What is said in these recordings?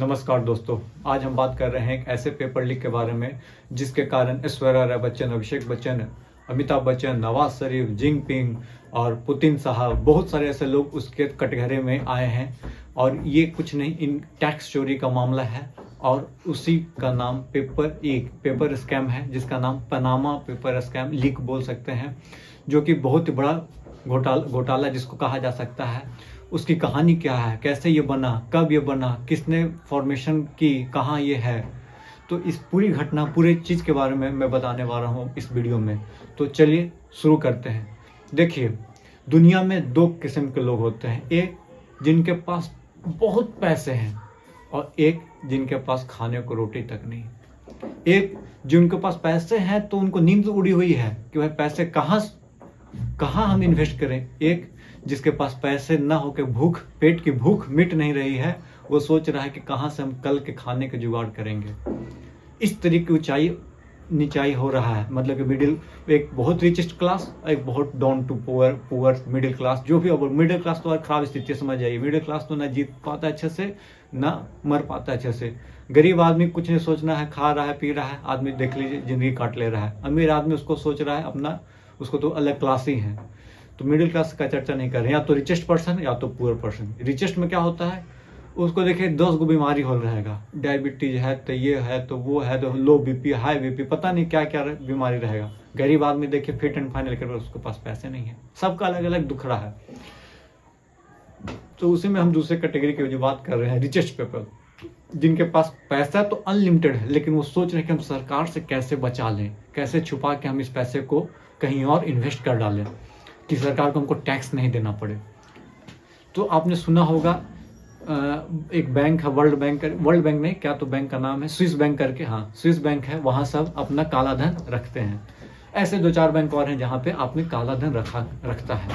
नमस्कार दोस्तों, आज हम बात कर रहे हैं एक ऐसे पेपर लीक के बारे में जिसके कारण ऐश्वर्या राय बच्चन, अभिषेक बच्चन, अमिताभ बच्चन, नवाज शरीफ, जिनपिंग और पुतिन साहब, बहुत सारे ऐसे लोग उसके कटघरे में आए हैं। और ये कुछ नहीं, इन टैक्स चोरी का मामला है और उसी का नाम पेपर स्कैम है, जिसका नाम पनामा पेपर स्कैम लीक बोल सकते हैं, जो कि बहुत ही बड़ा घोटाला जिसको कहा जा सकता है। उसकी कहानी क्या है, कैसे ये बना, कब ये बना, किसने फॉर्मेशन की, कहाँ ये है, तो इस पूरी घटना, पूरे चीज़ के बारे में मैं बताने वाला हूँ इस वीडियो में। तो चलिए शुरू करते हैं। देखिए, दुनिया में दो किस्म के लोग होते हैं, एक जिनके पास बहुत पैसे हैं और एक जिनके पास खाने को रोटी तक नहीं। एक जिनके पास पैसे हैं तो उनको नींद उड़ी हुई है कि भाई पैसे कहाँ हम इन्वेस्ट करें। एक जिसके पास पैसे ना हो के पेट की भूख मिट नहीं रही है, वो सोच रहा है कि कहाँ से हम कल के खाने के जुगाड़ करेंगे। इस तरीके की ऊंचाई नीचाई हो रहा है, मतलब कि एक बहुत रिचेस्ट क्लास, एक बहुत down to poor middle class. जो भी, अब मिडिल क्लास तो और खराब स्थिति समझ जाइए। मिडिल क्लास तो ना जीत पाता अच्छे से, ना मर पाता अच्छे से। गरीब आदमी कुछ नहीं सोचना है, खा रहा है, पी रहा है, आदमी देख लीजिए जिंदगी काट ले रहा है। अमीर आदमी उसको सोच रहा है अपना, उसको तो अलग क्लास ही है। तो मिडिल क्लास का चर्चा नहीं कर रहे हैं, या तो रिचेस्ट पर्सन या तो पुअर पर्सन। रिचेस्ट में क्या होता है, उसको देखिए 10 गो बीमारी हो रहेगा, डायबिटीज है तो ये है तो वो है, तो लो बीपी, हाई बीपी, पता नहीं क्या क्या बीमारी रहेगा। गरीब आदमी देखिए फिट एंड फाइन, लेकर उसके पास पैसे नहीं है। सबका अलग अलग दुखड़ा है। तो उसी में हम दूसरे कैटेगरी की जो बात कर रहे हैं, रिचेस्ट पीपल, जिनके पास पैसा तो अनलिमिटेड है, लेकिन वो सोच रहे हैं कि हम सरकार से कैसे बचा लें, कैसे छुपा के हम इस पैसे को कहीं और इन्वेस्ट कर डालें कि सरकार को हमको टैक्स नहीं देना पड़े। तो आपने सुना होगा एक बैंक है, वर्ल्ड बैंक नहीं, क्या तो बैंक का नाम है, स्विस बैंक करके, हाँ स्विस बैंक है, वहाँ सब अपना काला धन रखते हैं। ऐसे 2-4 बैंक और हैं जहाँ पे आपने काला धन रखता है।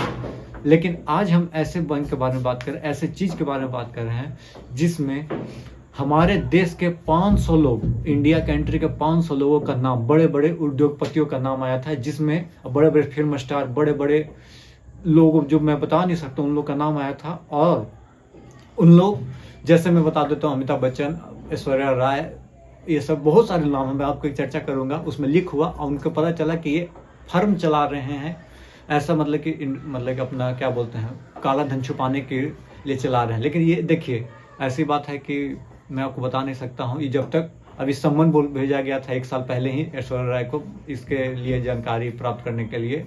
लेकिन आज हम ऐसे बैंक के बारे में बात कर रहे हैं, ऐसे चीज़ के बारे में बात कर रहे हैं जिसमें हमारे देश के 500 लोग, इंडिया कंट्री के 500 लोगों का नाम, बड़े बड़े उद्योगपतियों का नाम आया था, जिसमें बड़े बड़े फिल्म स्टार, बड़े बड़े लोग जो मैं बता नहीं सकता, उन लोग का नाम आया था। और उन लोग, जैसे मैं बता देता हूँ, अमिताभ बच्चन, ऐश्वर्या राय, ये सब बहुत सारे नाम हैं, मैं आपको एक चर्चा करूंगा। उसमें लीक हुआ और उनको पता चला कि ये फर्म चला रहे हैं, ऐसा मतलब कि अपना क्या बोलते हैं, काला धन छुपाने के लिए चला रहे हैं। लेकिन ये देखिए, ऐसी बात है कि मैं आपको बता नहीं सकता हूँ। ये जब तक अभी सम्मन भेजा गया था 1 साल पहले ही ऐश्वर्या राय को, इसके लिए जानकारी प्राप्त करने के लिए।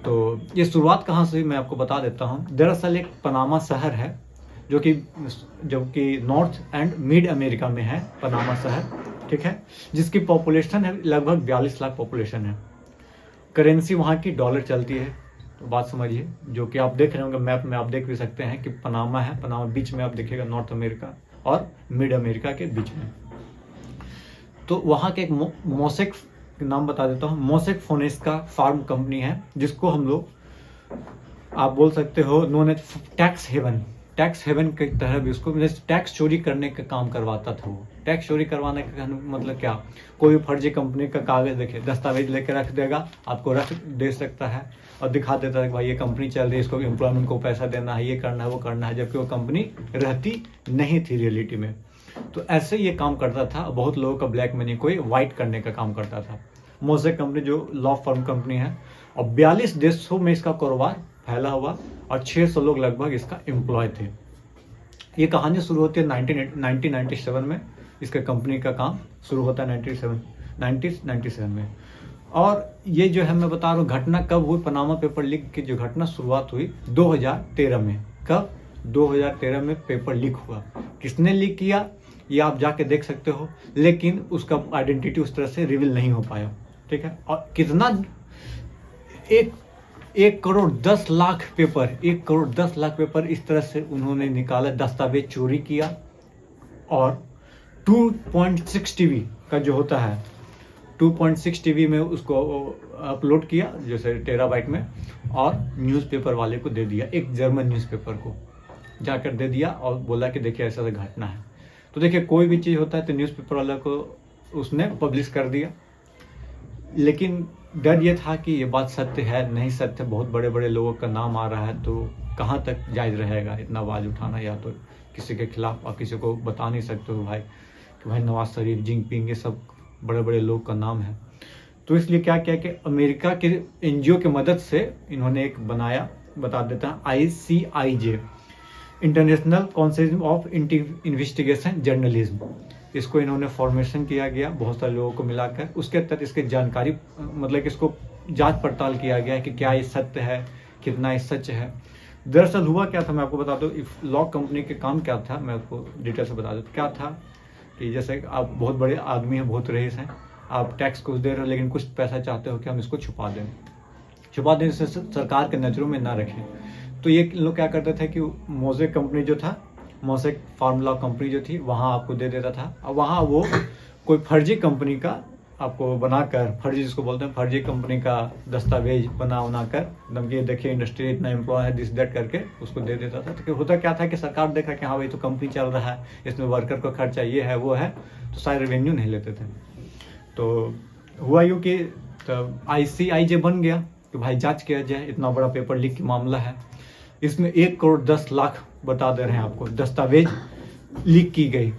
तो ये शुरुआत कहाँ से, मैं आपको बता देता हूँ। दरअसल एक पनामा शहर है जो कि नॉर्थ एंड मिड अमेरिका में है, पनामा शहर, ठीक है, जिसकी पॉपुलेशन है लगभग 42 लाख पॉपुलेशन है। करेंसी वहाँ की डॉलर चलती है। तो बात समझिए, जो कि आप देख रहे होंगे मैप में, आप देख भी सकते हैं कि पनामा है, पनामा बीच में आप देखिएगा, नॉर्थ अमेरिका और मिड अमेरिका के बीच में। तो वहाँ के एक मोसेक नाम बता देता हूँ, मोसेक फोनेस्का फार्म कंपनी है, जिसको हम लोग, आप बोल सकते हो, नोन एज टैक्स हेवन की तरह भी उसको, टैक्स चोरी करने का काम करवाता था वो। टैक्स चोरी करवाने का मतलब क्या, कोई फर्जी कंपनी का कागज देखे, दस्तावेज लेकर रख देगा, आपको रख दे सकता है और दिखा देता है कि भाई ये कंपनी चल रही है, इसको एम्प्लॉयमेंट को पैसा देना है, ये करना है, वो करना है, जबकि वो कंपनी रहती नहीं थी रियलिटी में। तो ऐसे ये काम करता था। बहुत लोगों का ब्लैक मनी को वाइट करने का काम करता था। मोसेक कंपनी जो लॉ फर्म कंपनी है, और 42 देशों में इसका कारोबार फैला हुआ और 600 लोग लगभग इसका एम्प्लॉय थे। ये कहानी शुरू होती है 1997 में। इसके कंपनी का काम शुरू होता है 1997 में। और ये जो है, मैं बता रहा हूँ घटना कब हुई, पनामा पेपर लीक की जो घटना शुरुआत हुई 2013 में। कब? 2013 में पेपर लीक हुआ। किसने लीक किया ये आप जाके देख सकते हो, लेकिन उसका आइडेंटिटी उस तरह से रिवील नहीं हो पाया, ठीक है। और कितना, 1 करोड़ 10 लाख पेपर, 1 करोड़ 10 लाख पेपर इस तरह से उन्होंने निकाला, दस्तावेज चोरी किया। और 2.6 टीबी का जो होता है, 2.6 टीबी में उसको अपलोड किया, जैसे टेराबाइट में, और न्यूज़पेपर वाले को दे दिया, एक जर्मन न्यूज़पेपर को जाकर दे दिया और बोला कि देखिए ऐसा घटना है। तो देखिए, कोई भी चीज़ होता है तो न्यूज़पेपर वाला को उसने पब्लिश कर दिया। लेकिन डर ये था कि ये बात सत्य है नहीं सत्य, बहुत बड़े बड़े लोगों का नाम आ रहा है, तो कहाँ तक जायज़ रहेगा इतना आवाज़ उठाना, या तो किसी के खिलाफ आप किसी को बता नहीं सकते हो भाई कि भाई नवाज शरीफ, जिनपिंग, ये सब बड़े बड़े लोग का नाम है। तो इसलिए क्या किया कि अमेरिका के NGO की मदद से इन्होंने एक बनाया, बता देता है, ICIJ, international council of investigation journalism. इसको इन्होंने फॉर्मेशन किया गया बहुत सारे लोगों को मिलाकर, उसके तहत इसकी जानकारी, मतलब कि इसको जांच पड़ताल किया गया है कि क्या ये सत्य है, कितना ये सच है। दरअसल हुआ क्या था, मैं आपको बता दूं, लॉ कंपनी के काम क्या था, मैं आपको डिटेल से बता दूं। क्या था कि जैसे आप बहुत बड़े आदमी हैं, बहुत रईस हैं, आप टैक्स कुछ दे रहे हो लेकिन कुछ पैसा चाहते हो कि हम इसको छुपा दें से सरकार के नज़रों में ना रखें। तो ये लोग क्या करते थे कि मोज़ेक कंपनी जो था, मोज़ेक फार्मूला कंपनी जो थी, वहाँ आपको दे देता था। अब वहाँ वो कोई फर्जी कंपनी का आपको बनाकर, फर्जी जिसको बोलते हैं, फर्जी कंपनी का दस्तावेज बना कर एकदम ये देखिए इंडस्ट्री इतना एम्प्लॉय है, दिस दैट करके उसको दे देता था। तो होता क्या था कि सरकार देखा कि हाँ भाई तो कंपनी चल रहा है, इसमें वर्कर को खर्चा ये है वो है, तो सारे रेवेन्यू नहीं लेते थे। तो हुआ यूँ कि ICIJ बन गया कि भाई जांच किया जाए, इतना बड़ा पेपर लीक की मामला है। इसमें 1 करोड़ 10 लाख बता दे रहे हैं आपको दस्तावेज लीक की गई।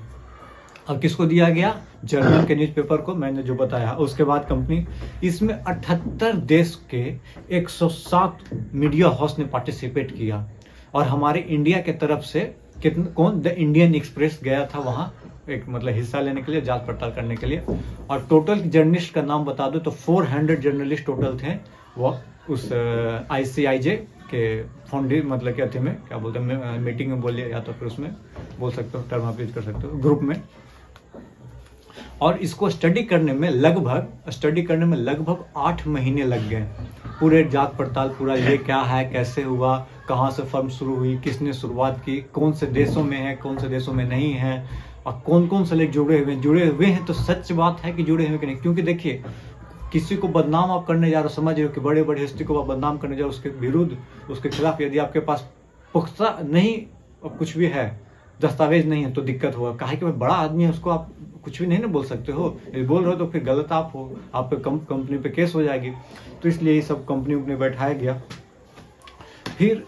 अब किसको दिया गया? जर्नल के न्यूज़पेपर को, मैंने जो बताया। उसके बाद कंपनी, इसमें 78 देश के 107 मीडिया हाउस ने पार्टिसिपेट किया और हमारे इंडिया के तरफ से कौन, द इंडियन एक्सप्रेस गया था वहाँ एक मतलब हिस्सा लेने के लिए, जांच पड़ताल करने के लिए। और टोटल जर्नलिस्ट का नाम बता दो तो 400 जर्नलिस्ट टोटल थे वो उस ICIJ के मतलब क्या थे में क्या बोलते हैं, मीटिंग में बोलिए या तो फिर उसमें बोल सकते हो, टर्म आप यूज कर सकते हो, ग्रुप में। और इसको स्टडी करने में लगभग 8 महीने लग गए। पूरे जांच पड़ताल, पूरा ये क्या है, कैसे हुआ, कहाँ से फर्म शुरू हुई, किसने शुरुआत की, कौन से देशों में है, कौन से देशों में नहीं है, और कौन कौन से लोग जुड़े हुए हैं। तो सच बात है कि जुड़े हुए कि नहीं, क्योंकि देखिए किसी को बदनाम आप करने जा रहे हो, समझ रहे हो कि बड़े बड़े हस्ती को आप बदनाम करने जा रहे हो, उसके विरुद्ध, उसके खिलाफ यदि आपके पास पुख्ता नहीं कुछ भी है, दस्तावेज नहीं है, तो दिक्कत होगा। कहा कि भाई बड़ा आदमी है, उसको आप कुछ भी नहीं ना बोल सकते हो, यदि बोल रहे हो तो फिर गलत आप हो, आप पे कंपनी पे केस हो जाएगी। तो इसलिए ये सब कंपनी उपनी बैठाया गया। फिर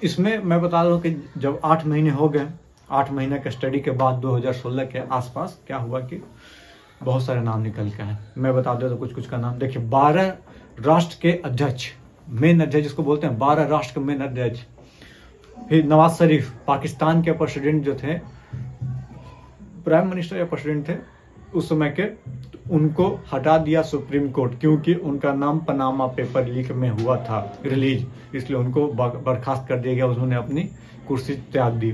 इसमें मैं बता रहा हूँ कि जब 8 महीने हो गए, 8 महीने के स्टडी के बाद 2016 के आसपास क्या हुआ कि बहुत सारे नाम निकल के हैं। मैं बता देता हूँ कुछ का नाम। देखिए 12 राष्ट्र के अध्यक्ष, मेन अध्यक्ष जिसको बोलते हैं, 12 राष्ट्र के मेन अध्यक्ष। फिर नवाज शरीफ पाकिस्तान के प्रेसिडेंट जो थे, प्राइम मिनिस्टर या प्रेसिडेंट थे उस समय के, उनको हटा दिया सुप्रीम कोर्ट, क्योंकि उनका नाम पनामा पेपर लीक में हुआ था रिलीज, इसलिए उनको बर्खास्त कर दिया गया। उन्होंने अपनी कुर्सी त्याग दी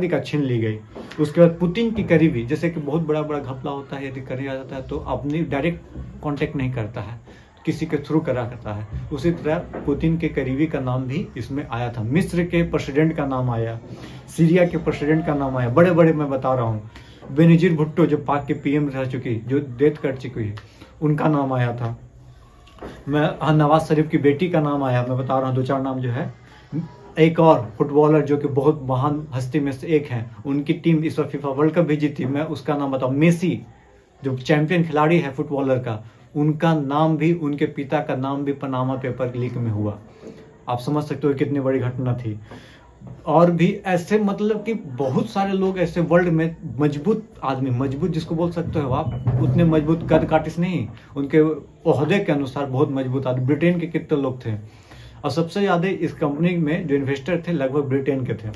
का, छीन ली गई। उसके बाद पुतिन की करीबी, जैसे कि बहुत बड़ा घपला होता है, यदि कर जाता है तो अपनी डायरेक्ट कांटेक्ट नहीं करता है, किसी के थ्रू करा करता है। उसी तरह पुतिन के करीबी का नाम भी इसमें आया था। मिस्र के प्रेसिडेंट का नाम आया, सीरिया के प्रेसिडेंट का नाम आया, बड़े बड़े मैं बता रहा हूँ। बेनजीर भुट्टो जो पाक के PM रह चुकी, जो डेथ कर चुकी है, उनका नाम आया था। मैं नवाज शरीफ की बेटी का नाम आया, मैं बता रहा हूँ 2-4 नाम जो है। एक और फुटबॉलर जो कि बहुत महान हस्ती में से एक हैं, उनकी टीम इस बार FIFA वर्ल्ड कप भी जीती, मैं उसका नाम बताऊँ। मेसी जो चैंपियन खिलाड़ी है फुटबॉलर का, उनका नाम भी, उनके पिता का नाम भी पनामा पेपर लीक में हुआ। आप समझ सकते हो कितनी बड़ी घटना थी। और भी ऐसे मतलब कि बहुत सारे लोग ऐसे वर्ल्ड में मजबूत आदमी, मजबूत जिसको बोल सकते हो आप, उतने मजबूत कद काटिस नहीं, उनके ओहदे के अनुसार बहुत मजबूत आदमी। ब्रिटेन के कितने लोग थे, और सबसे ज़्यादा इस कंपनी में जो इन्वेस्टर थे लगभग ब्रिटेन के थे,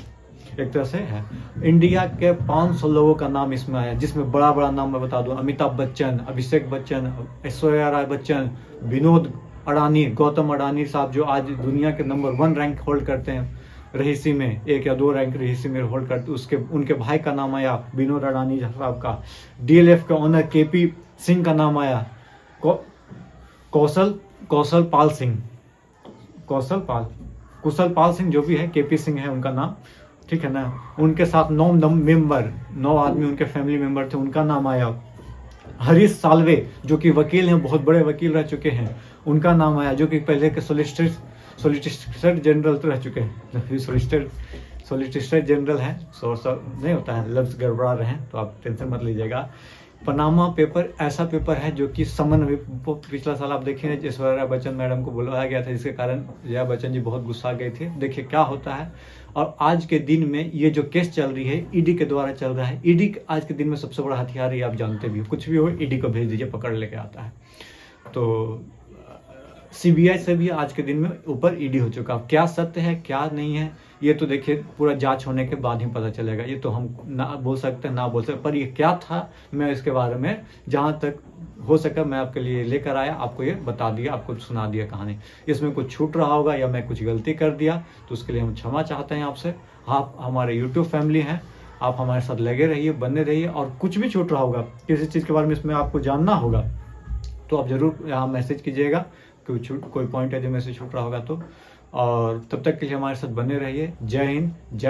एक तरह से है। इंडिया के 500 लोगों का नाम इसमें आया, जिसमें बड़ा नाम मैं बता दूं, अमिताभ बच्चन, अभिषेक बच्चन, ऐश्वर्या राय बच्चन, विनोद अडानी, गौतम अडानी साहब जो आज दुनिया के नंबर 1 रैंक होल्ड करते हैं रहीसी में, 1 या 2 रैंक रहीसी में होल्ड करते, उसके उनके भाई का नाम आया, विनोद अडानी साहब का। DLF का ओनर KP सिंह का नाम आया, कुशल पाल सिंह जो भी है, KP सिंह है उनका नाम, ठीक है ना। उनके साथ 9 आदमी उनके फैमिली मेंबर थे, उनका नाम आया। हरीश साल्वे जो कि वकील हैं, बहुत बड़े वकील रह चुके हैं, उनका नाम आया, जो कि पहले के सोलिसिटर जनरल रह चुके हैं। सोलिसिटर जनरल है, नहीं होता है, लफ्ज गड़बड़ा रहे हैं तो आप टेंशन मत लीजिएगा। पनामा पेपर ऐसा पेपर है जो कि समन, पिछला साल आप देखें ऐश्वर्या बच्चन मैडम को बुलाया गया था, जिसके कारण जया बच्चन जी बहुत गुस्सा गई थी। देखिए क्या होता है, और आज के दिन में ये जो केस चल रही है ईडी के द्वारा चल रहा है। ईडी आज के दिन में सबसे बड़ा हथियार है, आप जानते भी हो, कुछ भी हो ईडी को भेज दीजिए, पकड़ लेके आता है। तो सीबीआई से भी आज के दिन में ऊपर ईडी हो चुका। अब क्या सत्य है क्या नहीं है ये तो देखिए पूरा जांच होने के बाद ही पता चलेगा। ये तो हम ना बोल सकते ना बोल सकते, पर ये क्या था मैं इसके बारे में जहाँ तक हो सका मैं आपके लिए लेकर आया, आपको ये बता दिया, आपको सुना दिया कहानी। इसमें कुछ छूट रहा होगा या मैं कुछ गलती कर दिया तो उसके लिए हम क्षमा चाहते हैं आपसे। आप हमारे यूट्यूब फैमिली हैं, आप हमारे साथ लगे रहिए, बने रहिए, और कुछ भी छूट रहा होगा किसी चीज़ के बारे में इसमें आपको जानना होगा तो आप ज़रूर यहाँ मैसेज कीजिएगा, कोई पॉइंट है जो मैसेज छूट रहा होगा तो। और तब तक के लिए हमारे साथ बने रहिए। जय हिंद, जय